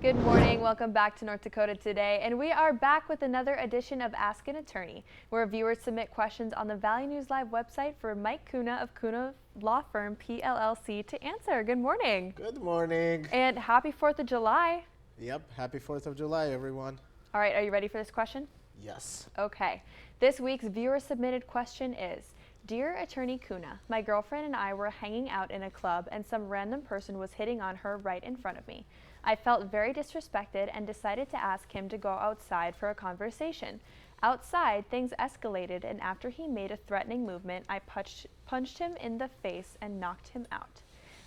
Good morning. Welcome back to North Dakota Today. And we are back with another edition of Ask an Attorney, where viewers submit questions on the Valley News Live website for Mike Kuna of Kuna Law Firm, PLLC, to answer. Good morning. Good morning. And happy 4th of July. Yep, happy 4th of July, everyone. All right, are you ready for this question? Yes. Okay. This week's viewer submitted question is, Dear Attorney Kuna, my girlfriend and I were hanging out in a club and some random person was hitting on her right in front of me. I felt very disrespected and decided to ask him to go outside for a conversation. Outside, things escalated, and after he made a threatening movement, I punched him in the face and knocked him out.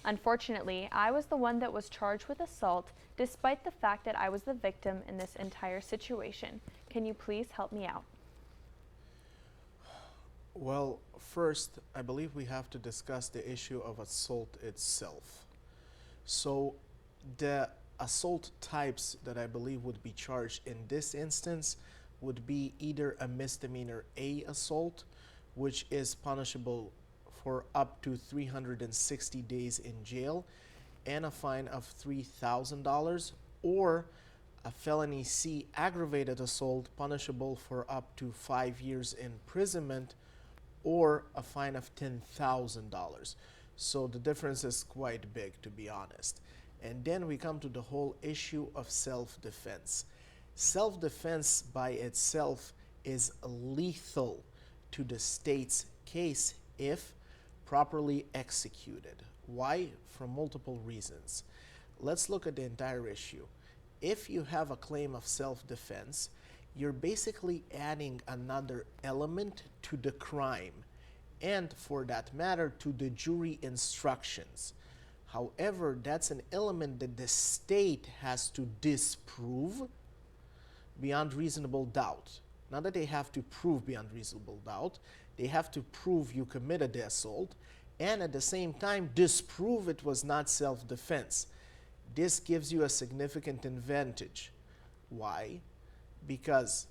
Unfortunately, I was the one that was charged with assault, despite the fact that I was the victim in this entire situation. Can you please help me out? Well, first, I believe we have to discuss the issue of assault itself. So, the assault types that I believe would be charged in this instance would be either a misdemeanor A assault, which is punishable for up to 360 days in jail and a fine of $3,000, or a felony C aggravated assault punishable for up to 5 years imprisonment or a fine of $10,000. So the difference is quite big, to be honest. And then we come to the whole issue of self-defense. Self-defense by itself is lethal to the state's case if properly executed. Why? For multiple reasons. Let's look at the entire issue. If you have a claim of self-defense, you're basically adding another element to the crime, and for that matter, to the jury instructions. However, that's an element that the state has to disprove beyond reasonable doubt. Not that they have to prove beyond reasonable doubt, they have to prove you committed the assault, and at the same time disprove it was not self-defense. This gives you a significant advantage. Why? Because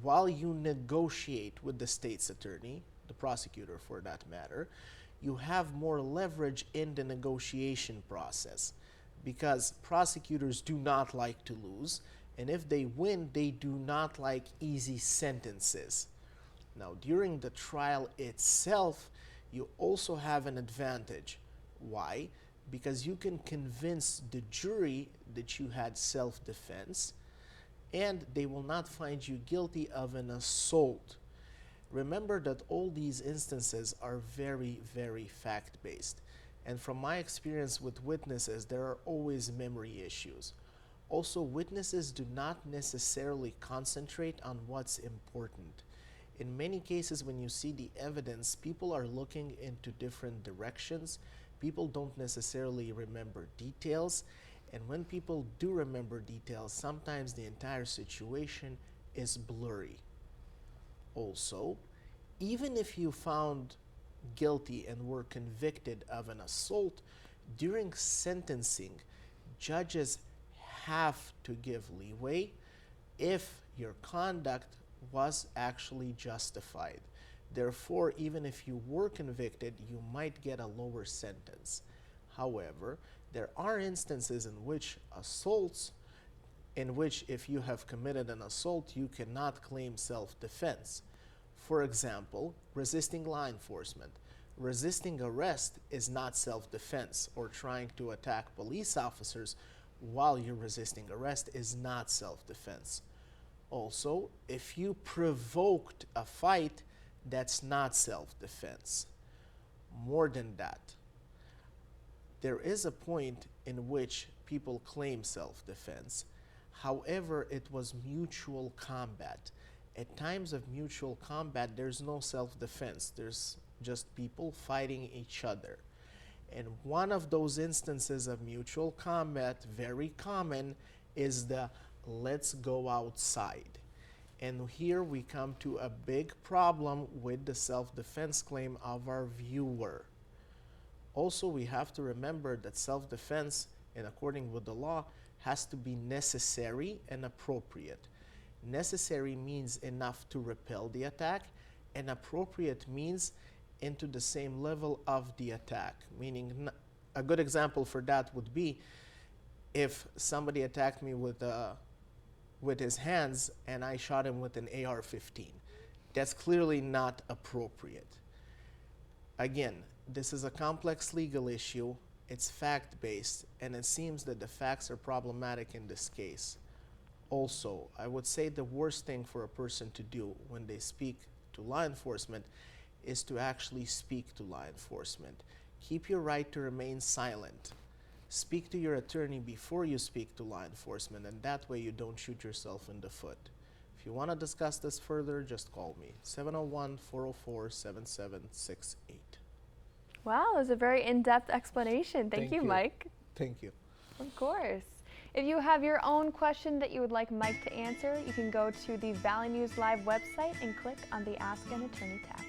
while you negotiate with the state's attorney, the prosecutor for that matter, you have more leverage in the negotiation process, because prosecutors do not like to lose, and if they win, they do not like easy sentences. Now, during the trial itself, you also have an advantage. Why? Because you can convince the jury that you had self-defense, and they will not find you guilty of an assault. Remember that all these instances are very, very fact-based. And from my experience with witnesses, there are always memory issues. Also, witnesses do not necessarily concentrate on what's important. In many cases, when you see the evidence, people are looking into different directions. People don't necessarily remember details. And when people do remember details, sometimes the entire situation is blurry. Also, even if you found guilty and were convicted of an assault, during sentencing, judges have to give leeway if your conduct was actually justified. Therefore, even if you were convicted, you might get a lower sentence. However, there are instances in which if you have committed an assault, you cannot claim self-defense. For example, resisting law enforcement. Resisting arrest is not self-defense, or trying to attack police officers while you're resisting arrest is not self-defense. Also, if you provoked a fight, that's not self-defense. More than that, there is a point in which people claim self-defense. However, it was mutual combat. At times of mutual combat, there's no self-defense. There's just people fighting each other. And one of those instances of mutual combat, very common, is the let's go outside. And here we come to a big problem with the self-defense claim of our viewer. Also, we have to remember that self-defense, and according with the law, has to be necessary and appropriate. Necessary means enough to repel the attack, and appropriate means into the same level of the attack. Meaning, a good example for that would be if somebody attacked me with his hands and I shot him with an AR-15. That's clearly not appropriate. Again, this is a complex legal issue. It's fact-based, and it seems that the facts are problematic in this case. Also, I would say the worst thing for a person to do when they speak to law enforcement is to actually speak to law enforcement. Keep your right to remain silent. Speak to your attorney before you speak to law enforcement, and that way you don't shoot yourself in the foot. If you want to discuss this further, just call me, 701-404-7768. Wow, that was a very in-depth explanation. Thank you, Mike. Thank you. Of course. If you have your own question that you would like Mike to answer, you can go to the Valley News Live website and click on the Ask an Attorney tab.